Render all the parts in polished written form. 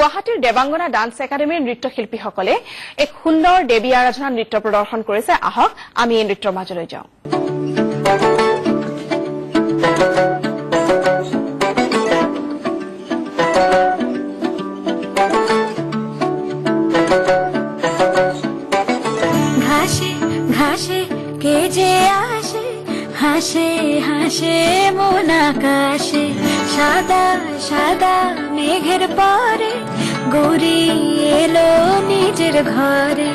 গুৱাহাটীৰ দেৱাংগনা ডান্স একাডেমীৰ নৃত্যশিল্পীসকলে এক সুন্দৰ দেৱী আৰাধনা নৃত্য প্ৰদৰ্শন কৰিছে। আহক আমি এই নৃত্যৰ মাজলৈ যাওঁ। ঘাসে কে যে আসে হাসে হাসে মন আকাশে সাদা সাদা মেঘের পরে গৌরী এলো নিজের ঘরে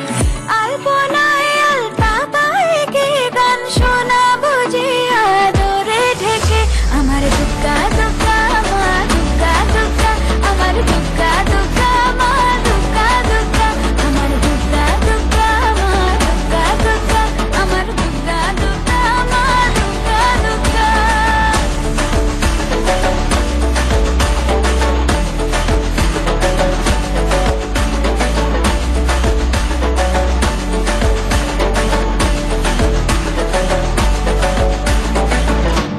আলপনায় আলতা পায়ে কে গান শোনা বুঝে আদরে ঢেকে আমার দুর্গা দুর্গা মা দুর্গা দুর্গা আমার দুর্গা দুর্গা মা দুর্গা দুর্গা আমার দুর্গা দুর্গা মা দুর্গা দুর্গা আমার দুর্গা দুর্গা মা দুর্গা দুর্গা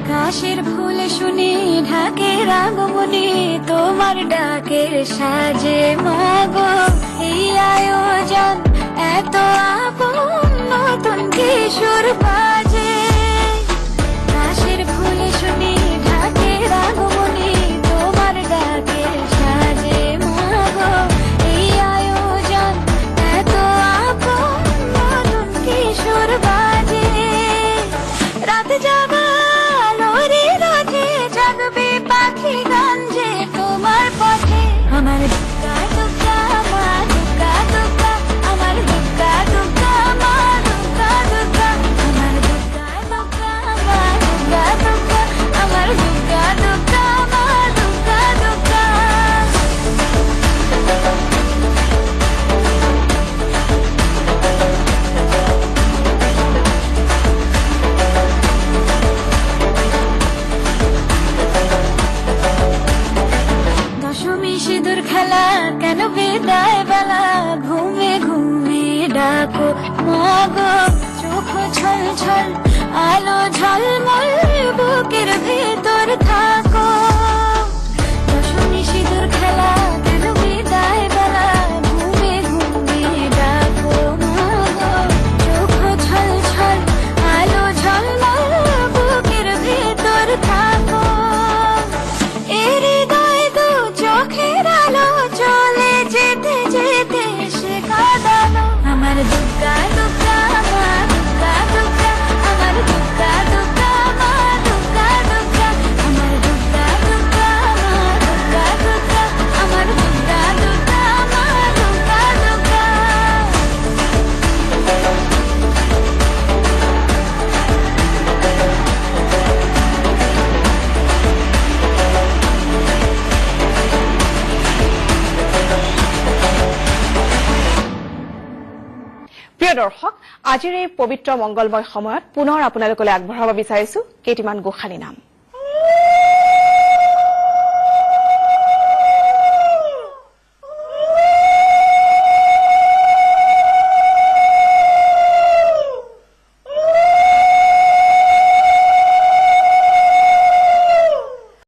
কাশের ফুল শুনে ঢাকের আগমনে তোমার ডাকের সাজে মাগো এই আয়োজন এত আপন নতুন কিশোর বাজে কাশের ফুল শুনে ঢাকের আগমনে তোমার ডাকের সাজে মাগো এই আয়োজন এত আপন নতুন কিশোর বাজে রাত জাগা পাখি গঞ্জে তোমার পথে আমার দুর্গা দুর্গা মা দুর্গা দুর্গা আমার দুর্গা দুর্গা মা দুর্গা দুর্গা আমার দুর্গা দুর্গা মা দুর্গা দুর্গা আমার দুর্গা দুর্গা মা দুর্গা দুর্গা সিঁদুর খেলা কেন বিদায় বেলা ঘুমে ঘুমে ডাকো মাগো চোখ ছল ছল আলো ঝলমল বুকের ভেতর থাকো দশমী সিঁদুর খেলা কেন বিদায় বেলা ঘুমে ঘুমে ডাকো মাগো চোখ ছল ছল আলো ঝলমল বুকের ভেতর থাকো এর চোখের আলো চলে যেতে যেতে সে কাঁদালো আমার দুর্গা দুর্গা মা দুর্গা দুর্গা আমার দুর্গা দুর্গা মা দুর্গা দুর্গা আমার দুর্গা দুর্গা মা দুর্গা দুর্গা আমার দুর্গা দুর্গা মা দুর্গা দুর্গা প্ৰিয় দৰ্শক, আজিৰ এই পবিত্ৰ মংগলময় সময়ত পুনৰ আপোনালোকলৈ আগবঢ়াব বিচাৰিছো কেইটিমান গোসানী নাম।